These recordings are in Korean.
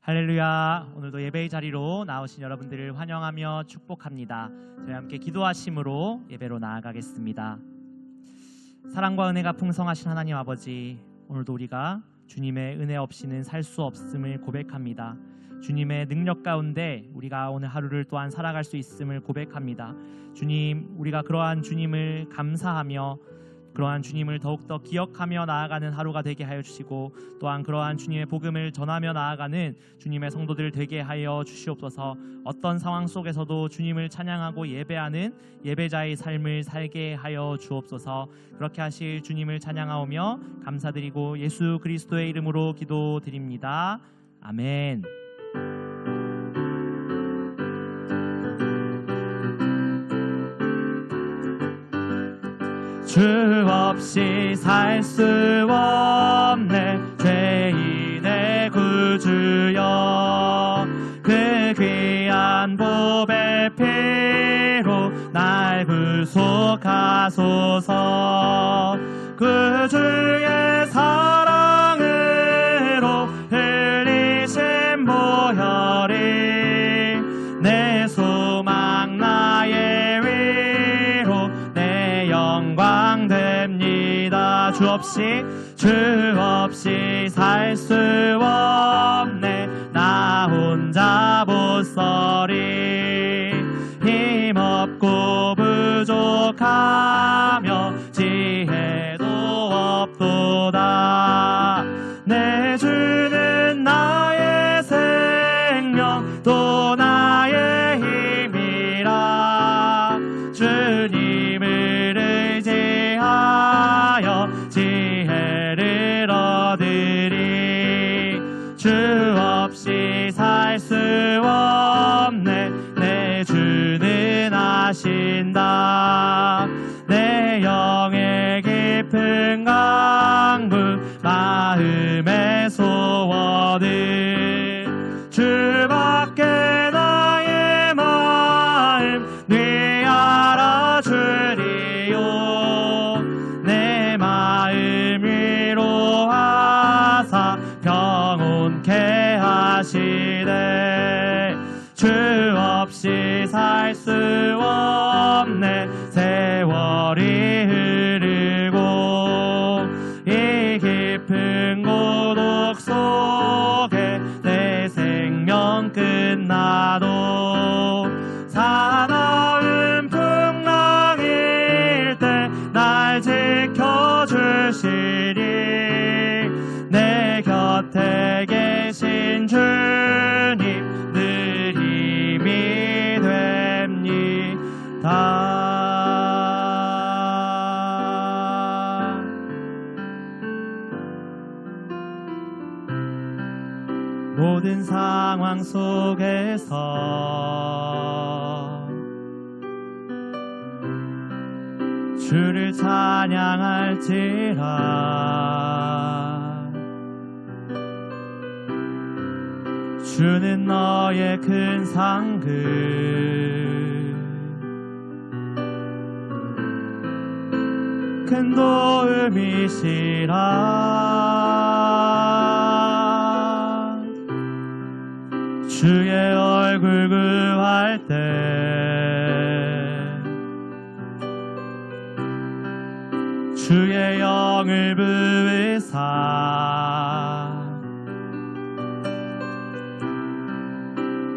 할렐루야. 오늘도 예배의 자리로 나오신 여러분들을 환영하며 축복합니다. 저희 함께 기도하심으로 예배로 나아가겠습니다. 사랑과 은혜가 풍성하신 하나님 아버지, 오늘도 우리가 주님의 은혜 없이는 살 수 없음을 고백합니다. 주님의 능력 가운데 우리가 오늘 하루를 또한 살아갈 수 있음을 고백합니다. 주님, 우리가 그러한 주님을 감사하며 그러한 주님을 더욱더 기억하며 나아가는 하루가 되게 하여 주시고, 또한 그러한 주님의 복음을 전하며 나아가는 주님의 성도들 되게 하여 주시옵소서. 어떤 상황 속에서도 주님을 찬양하고 예배하는 예배자의 삶을 살게 하여 주옵소서. 그렇게 하실 주님을 찬양하오며 감사드리고 예수 그리스도의 이름으로 기도드립니다. 아멘. 주 없이 살 수 없네 죄인의 구주여, 그 귀한 보배 피로 날 구속하소서. 그 주의 사랑으로 흘리신 보혈이 내 소망 나의 위로 내 영광 됩니다. 주 없이 살 수 없네 나 혼자 못서리. 힘없고 부족하며 지혜도 없도다. 내 주는 나의 생명 또 나의 힘이라. 주님을 의지하여 지혜를 얻으리. 주 없이 살 수 없네 내 주는 아신다. 내 영의 깊은 강물 마음의 소원은 주밖에 나의 마음 네 알아주리요. 내 마음 위로하사 평온케 하시네. 주 없이 살 수 없네 세월이 흐르고 이 깊은 고독 속에 내 생명 끝나도 사나운 풍랑일 때 날 지켜주시리. 내 곁에 계신 주님 늘 힘이 됩니다. 모든 상황 속에서 주를 찬양할지라. 주는 너의 큰 상급 큰 도움이시라. 주의 얼굴 구할 때 주의 영을 부으사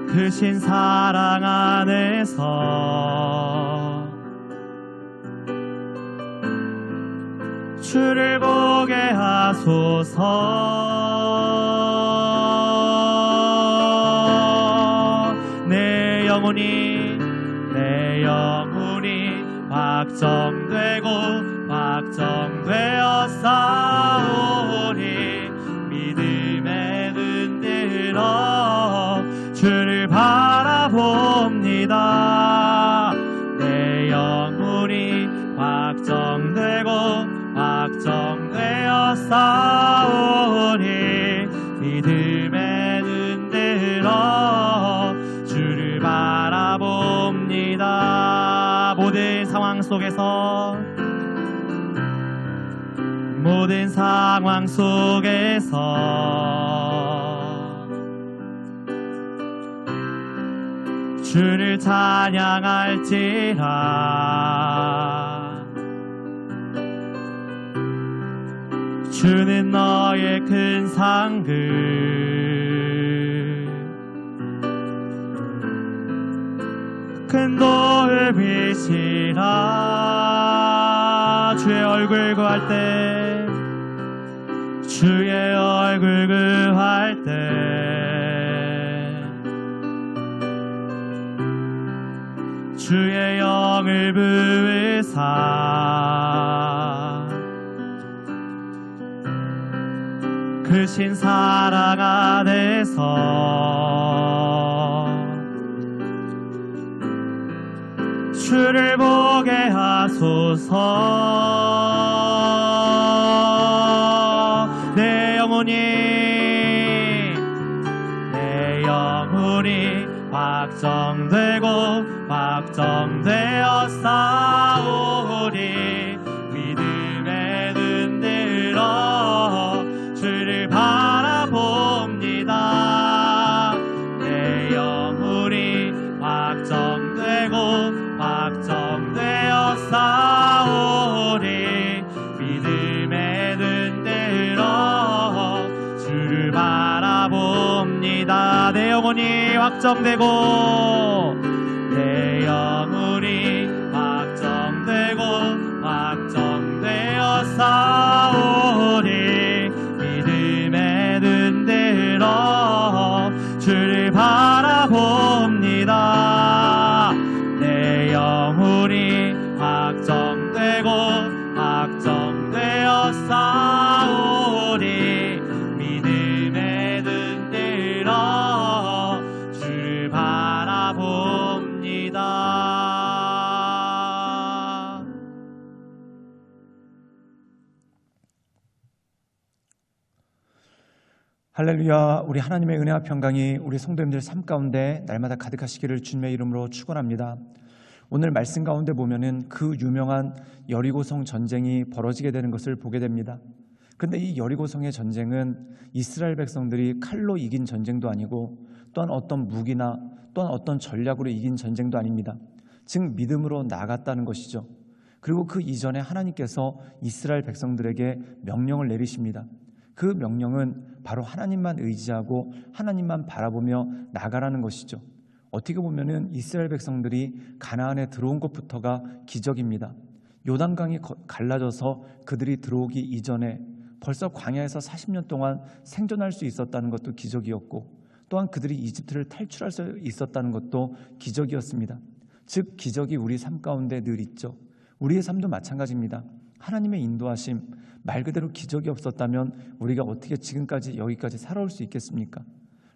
크신 사랑 안에서 주를 보게 하소서. 내 영혼이 확정되고 확정되어 싸우니 믿음에 눈 들어 주를 바라봅니다. 내 영혼이 확정되고 확정되어 싸우니 믿음에 눈 들어 주를 바라봅니다. 모든 상황 속에서 주를 찬양할지라. 주는 너의 큰 상급, 큰 도움이시라. 주의 얼굴 구할 때, 주의 얼굴 구할 때, 주의 영을 부으사 크신 사랑 안에서 주를 보게 하소서. 내 영혼이 확정되고 확정되어 싸우리. 믿음에 눈 들어 주를 바라봅니다. 내 영혼이 확정되고 확정되어 싸우리. 믿음에 눈 들어 주를 바라봅니다. 내 영혼이 확정되고 내 영혼이 확정되고 확정되어 싸우리. 믿음에 눈 들어 주를 바라봅니다. 내 영혼이 확정되고 확정되어 싸우리. 믿음에 눈 들어 주를 바라봅니다. 할렐루야. 우리 하나님의 은혜와 평강이 우리 성도님들 삶 가운데 날마다 가득하시기를 주님의 이름으로 축원합니다. 오늘 말씀 가운데 보면은 그 유명한 여리고성 전쟁이 벌어지게 되는 것을 보게 됩니다. 그런데 이 여리고성의 전쟁은 이스라엘 백성들이 칼로 이긴 전쟁도 아니고 또한 어떤 무기나 또한 어떤 전략으로 이긴 전쟁도 아닙니다. 즉 믿음으로 나아갔다는 것이죠. 그리고 그 이전에 하나님께서 이스라엘 백성들에게 명령을 내리십니다. 그 명령은 바로 하나님만 의지하고 하나님만 바라보며 나가라는 것이죠. 어떻게 보면은 이스라엘 백성들이 가나안에 들어온 것부터가 기적입니다. 요단강이 갈라져서 그들이 들어오기 이전에 벌써 광야에서 40년 동안 생존할 수 있었다는 것도 기적이었고, 또한 그들이 이집트를 탈출할 수 있었다는 것도 기적이었습니다. 즉 기적이 우리 삶 가운데 늘 있죠. 우리의 삶도 마찬가지입니다. 하나님의 인도하심, 말 그대로 기적이 없었다면 우리가 어떻게 지금까지 여기까지 살아올 수 있겠습니까?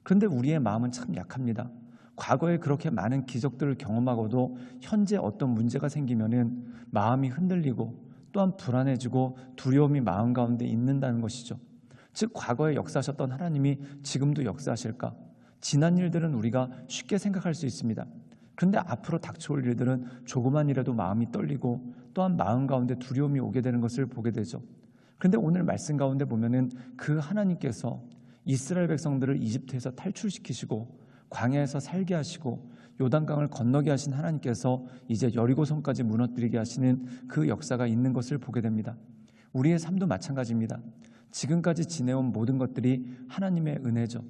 그런데 우리의 마음은 참 약합니다. 과거에 그렇게 많은 기적들을 경험하고도 현재 어떤 문제가 생기면은 마음이 흔들리고 또한 불안해지고 두려움이 마음 가운데 있는다는 것이죠. 즉 과거에 역사하셨던 하나님이 지금도 역사하실까? 지난 일들은 우리가 쉽게 생각할 수 있습니다. 그런데 앞으로 닥쳐올 일들은 조그만 일에도 마음이 떨리고 또한 마음 가운데 두려움이 오게 되는 것을 보게 되죠. 그런데 오늘 말씀 가운데 보면은 그 하나님께서 이스라엘 백성들을 이집트에서 탈출시키시고 광야에서 살게 하시고 요단강을 건너게 하신 하나님께서 이제 여리고성까지 무너뜨리게 하시는 그 역사가 있는 것을 보게 됩니다. 우리의 삶도 마찬가지입니다. 지금까지 지내온 모든 것들이 하나님의 은혜죠.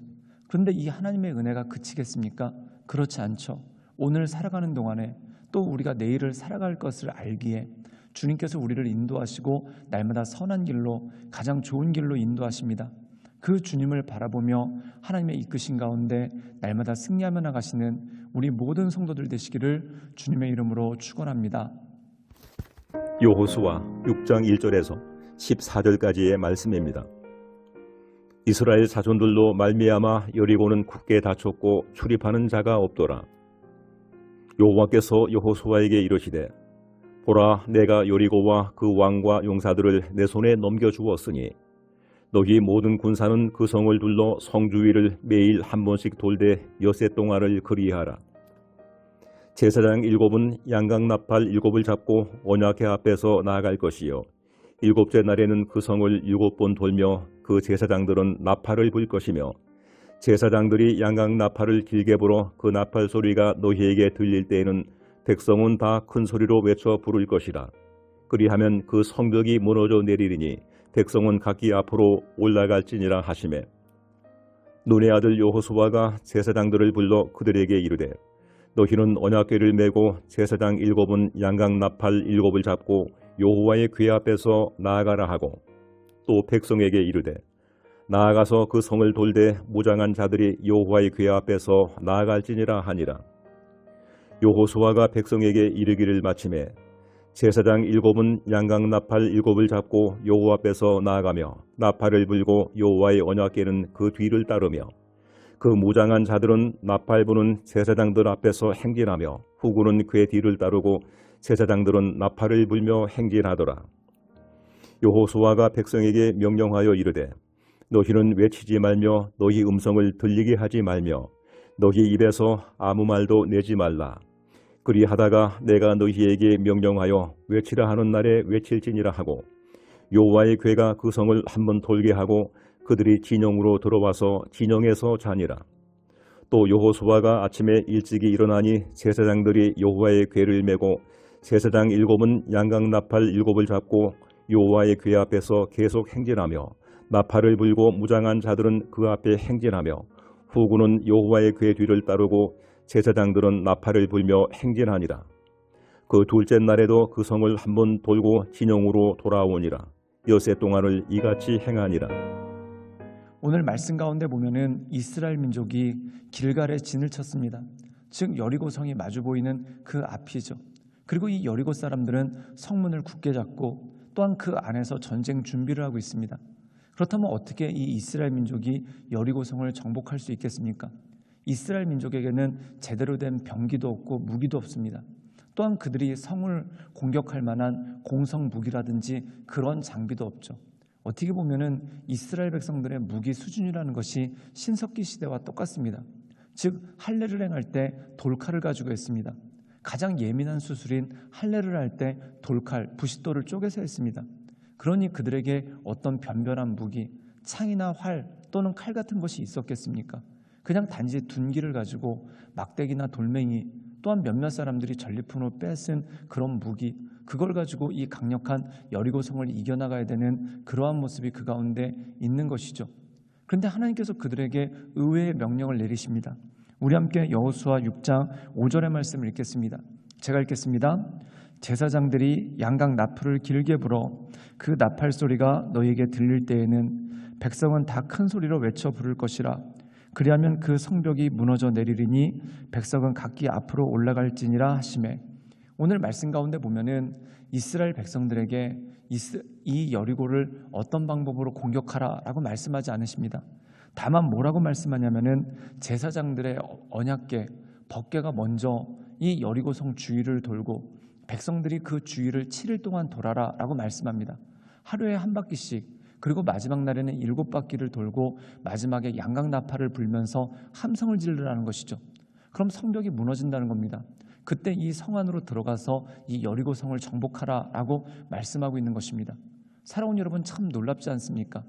그런데 이 하나님의 은혜가 그치겠습니까? 그렇지 않죠. 오늘 살아가는 동안에 또 우리가 내일을 살아갈 것을 알기에 주님께서 우리를 인도하시고 날마다 선한 길로, 가장 좋은 길로 인도하십니다. 그 주님을 바라보며 하나님의 이끄신 가운데 날마다 승리하며 나가시는 우리 모든 성도들 되시기를 주님의 이름으로 축원합니다. 여호수아 6장 1절에서 14절까지의 말씀입니다. 이스라엘 자손들로 말미암아 여리고는 굳게 닫혔고 출입하는 자가 없더라. 여호와께서 여호수아에게 이르시되 보라, 내가 여리고와 그 왕과 용사들을 내 손에 넘겨주었으니 너희 모든 군사는 그 성을 둘러 성 주위를 매일 한 번씩 돌되 엿새 동안을 그리하라. 제사장 7은 양강나팔 7을 잡고 언약궤 앞에서 나아갈 것이요 7째 날에는 그 성을 7번 돌며 그 제사장들은 나팔을 불 것이며 제사장들이 양각 나팔을 길게 불어 그 나팔 소리가 너희에게 들릴 때에는 백성은 다 큰 소리로 외쳐 부를 것이라. 그리하면 그 성벽이 무너져 내리리니 백성은 각기 앞으로 올라갈지니라 하시매, 눈의 아들 여호수아가 제사장들을 불러 그들에게 이르되, 너희는 언약궤를 메고 제사장 7은 양각 나팔 7을 잡고 여호와의 궤 앞에서 나아가라 하고, 또 백성에게 이르되, 나아가서 그 성을 돌되 무장한 자들이 여호와의 궤 앞에서 나아갈지니라 하니라. 여호수아가 백성에게 이르기를 마치매 제사장 7은 양각 나팔 7을 잡고 여호와 앞에서 나아가며 나팔을 불고 여호와의 언약궤는 그 뒤를 따르며, 그 무장한 자들은 나팔 부는 제사장들 앞에서 행진하며 후군은 궤 뒤를 따르고 제사장들은 나팔을 불며 행진하더라. 여호수아가 백성에게 명령하여 이르되, 너희는 외치지 말며 너희 음성을 들리게 하지 말며 너희 입에서 아무 말도 내지 말라. 그리하다가 내가 너희에게 명령하여 외치라 하는 날에 외칠지니라 하고, 여호와의 궤가 그 성을 한번 돌게 하고 그들이 진영으로 들어와서 진영에서 자니라. 또 여호수아가 아침에 일찍이 일어나니 제사장들이 여호와의 궤를 메고 제사장 7은 양각 나팔 7을 잡고 여호와의 궤 앞에서 계속 행진하며 나팔을 불고 무장한 자들은 그 앞에 행진하며 후군은 여호와의 궤 뒤를 따르고 제사장들은 나팔을 불며 행진하니라. 그 둘째 날에도 그 성을 한번 돌고 진영으로 돌아오니라. 엿새 동안을 이같이 행하니라. 오늘 말씀 가운데 보면은 이스라엘 민족이 길갈에 진을 쳤습니다. 즉 여리고성이 마주 보이는 그 앞이죠. 그리고 이 여리고 사람들은 성문을 굳게 잡고 또한 그 안에서 전쟁 준비를 하고 있습니다. 그렇다면 어떻게 이 이스라엘 민족이 여리고성을 정복할 수 있겠습니까? 이스라엘 민족에게는 제대로 된 병기도 없고 무기도 없습니다. 또한 그들이 성을 공격할 만한 공성 무기라든지 그런 장비도 없죠. 어떻게 보면은 이스라엘 백성들의 무기 수준이라는 것이 신석기 시대와 똑같습니다. 즉 할례를 행할 때 돌칼을 가지고 했습니다. 가장 예민한 수술인 할례를 할 때 돌칼, 부싯돌을 쪼개서 했습니다. 그러니 그들에게 어떤 변변한 무기, 창이나 활 또는 칼 같은 것이 있었겠습니까? 그냥 단지 둔기를 가지고 막대기나 돌멩이, 또한 몇몇 사람들이 전리품으로 빼쓴 그런 무기, 그걸 가지고 이 강력한 여리고성을 이겨나가야 되는 그러한 모습이 그 가운데 있는 것이죠. 그런데 하나님께서 그들에게 의외의 명령을 내리십니다. 우리 함께 여호수아 6장 5절의 말씀을 읽겠습니다. 제가 읽겠습니다. 제사장들이 양각 나팔을 길게 불어 그 나팔 소리가 너희에게 들릴 때에는 백성은 다 큰 소리로 외쳐 부를 것이라. 그리하면 그 성벽이 무너져 내리리니 백성은 각기 앞으로 올라갈지니라 하시매. 오늘 말씀 가운데 보면은 이스라엘 백성들에게 이 여리고를 어떤 방법으로 공격하라라고 말씀하지 않으십니다. 다만 뭐라고 말씀하냐면은 제사장들의 언약궤, 법궤가 먼저 이 여리고성 주위를 돌고 백성들이 그 주위를 7일 동안 돌아라라고 말씀합니다. 하루에 한 바퀴씩, 그리고 마지막 날에는 7바퀴를 돌고 마지막에 양각 나팔을 불면서 함성을 지르라는 것이죠. 그럼 성벽이 무너진다는 겁니다. 그때 이 성 안으로 들어가서 이 여리고 성을 정복하라라고 말씀하고 있는 것입니다. 살아온 여러분 참 놀랍지 않습니까?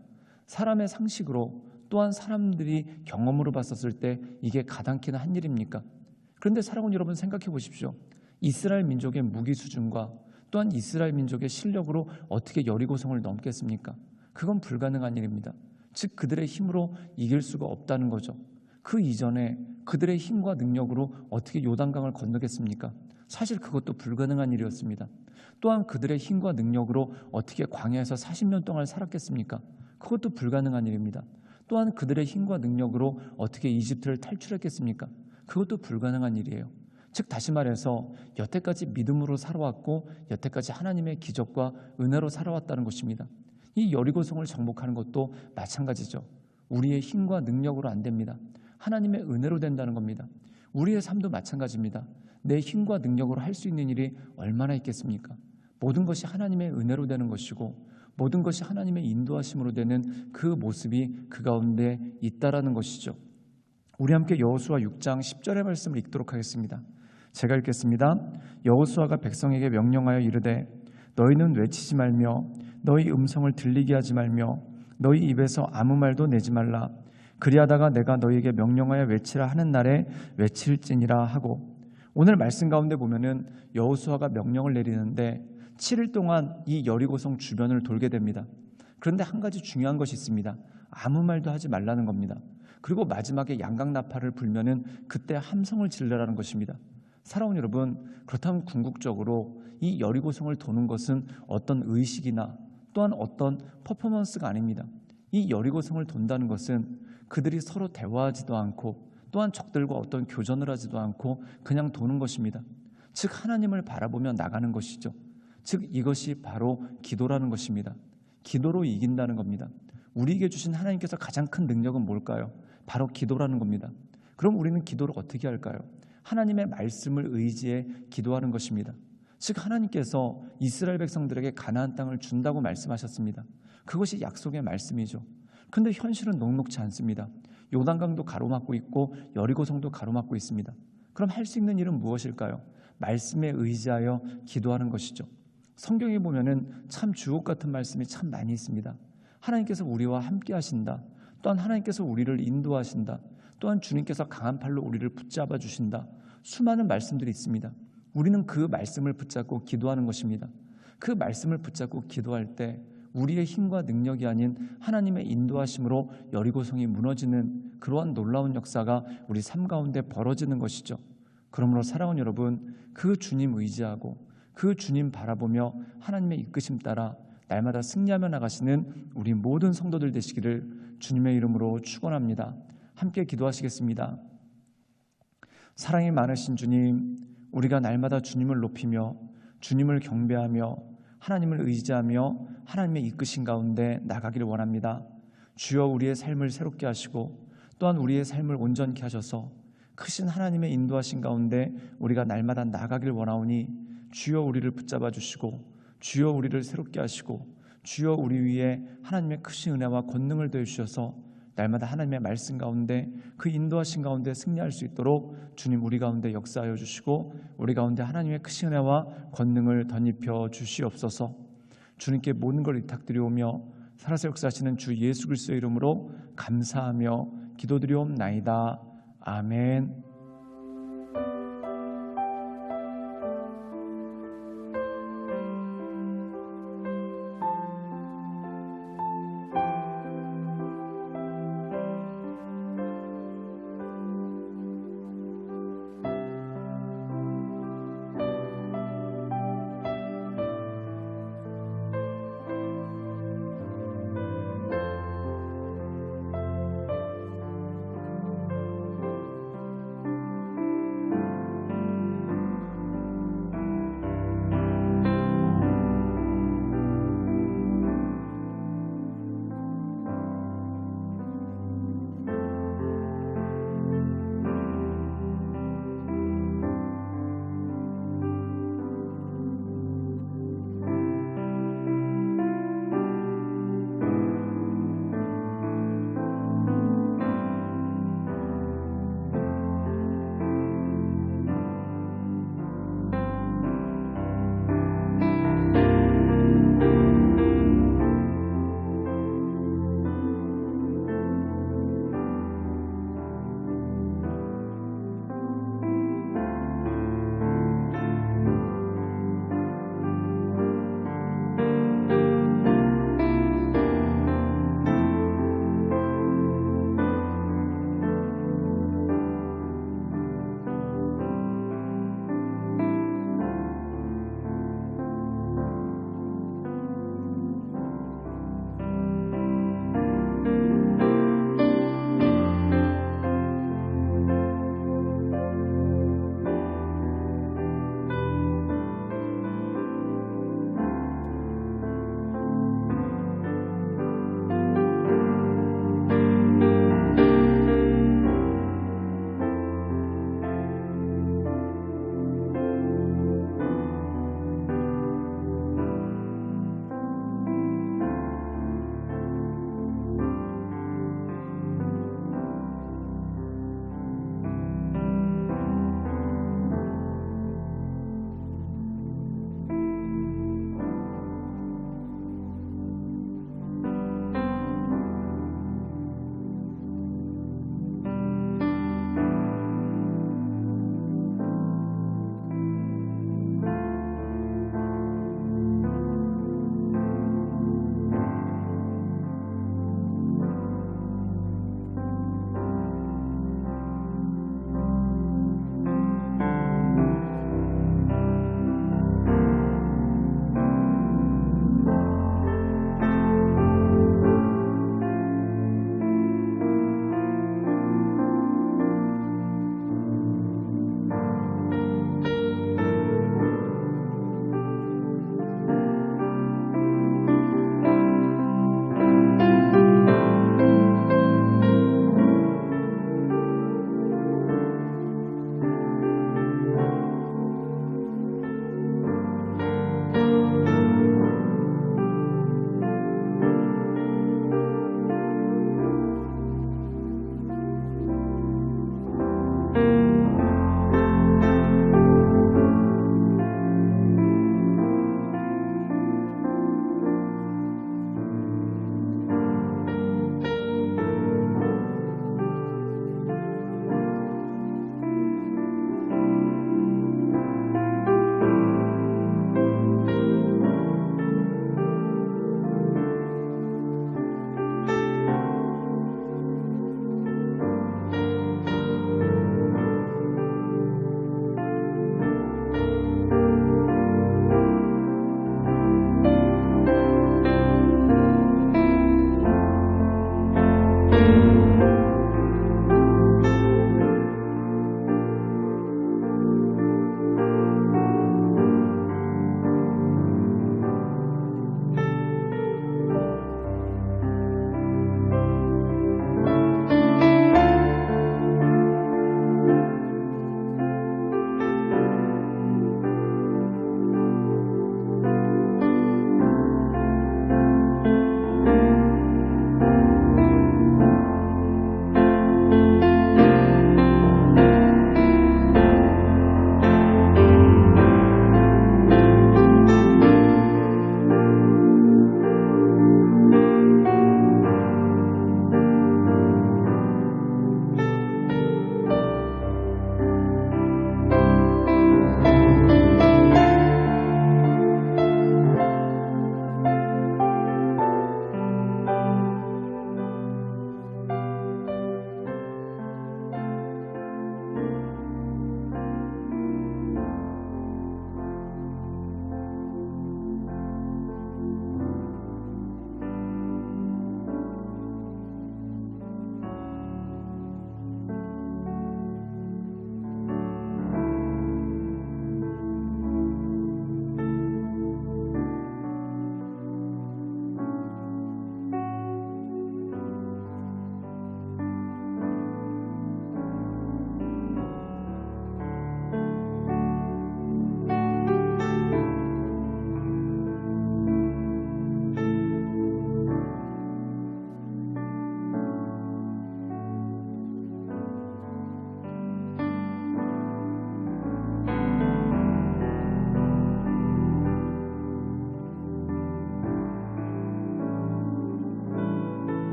사람의 상식으로 또한 사람들이 경험으로 봤었을 때 이게 가당키나 한 일입니까? 그런데 살아온 여러분 생각해 보십시오. 이스라엘 민족의 무기 수준과 또한 이스라엘 민족의 실력으로 어떻게 여리고성을 넘겠습니까? 그건 불가능한 일입니다. 즉 그들의 힘으로 이길 수가 없다는 거죠. 그 이전에 그들의 힘과 능력으로 어떻게 요단강을 건너겠습니까? 사실 그것도 불가능한 일이었습니다. 또한 그들의 힘과 능력으로 어떻게 광야에서 40년 동안 살았겠습니까? 그것도 불가능한 일입니다. 또한 그들의 힘과 능력으로 어떻게 이집트를 탈출했겠습니까? 그것도 불가능한 일이에요. 즉 다시 말해서 여태까지 믿음으로 살아왔고 여태까지 하나님의 기적과 은혜로 살아왔다는 것입니다. 이 여리고성을 정복하는 것도 마찬가지죠. 우리의 힘과 능력으로 안 됩니다. 하나님의 은혜로 된다는 겁니다. 우리의 삶도 마찬가지입니다. 내 힘과 능력으로 할 수 있는 일이 얼마나 있겠습니까? 모든 것이 하나님의 은혜로 되는 것이고 모든 것이 하나님의 인도하심으로 되는 그 모습이 그 가운데 있다라는 것이죠. 우리 함께 여호수아 6장 10절의 말씀을 읽도록 하겠습니다. 제가 읽겠습니다. 여호수아가 백성에게 명령하여 이르되 너희는 외치지 말며 너희 음성을 들리게 하지 말며 너희 입에서 아무 말도 내지 말라. 그리하다가 내가 너희에게 명령하여 외치라 하는 날에 외칠지니라 하고, 오늘 말씀 가운데 보면은 여호수아가 명령을 내리는데 7일 동안 이 여리고성 주변을 돌게 됩니다. 그런데 한 가지 중요한 것이 있습니다. 아무 말도 하지 말라는 겁니다. 그리고 마지막에 양강나팔을 불면은 그때 함성을 지르라는 것입니다. 사랑하는 여러분, 그렇다면 궁극적으로 이 여리고성을 도는 것은 어떤 의식이나 또한 어떤 퍼포먼스가 아닙니다. 이 여리고성을 돈다는 것은 그들이 서로 대화하지도 않고 또한 적들과 어떤 교전을 하지도 않고 그냥 도는 것입니다. 즉 하나님을 바라보며 나가는 것이죠. 즉 이것이 바로 기도라는 것입니다. 기도로 이긴다는 겁니다. 우리에게 주신 하나님께서 가장 큰 능력은 뭘까요? 바로 기도라는 겁니다. 그럼 우리는 기도를 어떻게 할까요? 하나님의 말씀을 의지해 기도하는 것입니다. 즉 하나님께서 이스라엘 백성들에게 가나안 땅을 준다고 말씀하셨습니다. 그것이 약속의 말씀이죠. 그런데 현실은 녹록지 않습니다. 요단강도 가로막고 있고 여리고성도 가로막고 있습니다. 그럼 할 수 있는 일은 무엇일까요? 말씀에 의지하여 기도하는 것이죠. 성경에 보면은 참 주옥 같은 말씀이 참 많이 있습니다. 하나님께서 우리와 함께 하신다. 또한 하나님께서 우리를 인도하신다. 또한 주님께서 강한 팔로 우리를 붙잡아 주신다. 수많은 말씀들이 있습니다. 우리는 그 말씀을 붙잡고 기도하는 것입니다. 그 말씀을 붙잡고 기도할 때 우리의 힘과 능력이 아닌 하나님의 인도하심으로 여리고성이 무너지는 그러한 놀라운 역사가 우리 삶 가운데 벌어지는 것이죠. 그러므로 사랑하는 여러분, 그 주님 의지하고 그 주님 바라보며 하나님의 이끄심 따라 날마다 승리하며 나가시는 우리 모든 성도들 되시기를 주님의 이름으로 축원합니다. 함께 기도하시겠습니다. 사랑이 많으신 주님, 우리가 날마다 주님을 높이며 주님을 경배하며 하나님을 의지하며 하나님의 이끄신 가운데 나가기를 원합니다. 주여 우리의 삶을 새롭게 하시고 또한 우리의 삶을 온전케 하셔서 크신 하나님의 인도하신 가운데 우리가 날마다 나가기를 원하오니 주여 우리를 붙잡아 주시고 주여 우리를 새롭게 하시고 주여 우리 위에 하나님의 크신 은혜와 권능을 더해 주셔서 날마다 하나님의 말씀 가운데 그 인도하신 가운데 승리할 수 있도록 주님 우리 가운데 역사하여 주시고 우리 가운데 하나님의 크신 은혜와 권능을 덧입혀 주시옵소서. 주님께 모든 걸 의탁드리오며 살아서 역사하시는 주 예수 그리스도의 이름으로 감사하며 기도드리옵나이다. 아멘.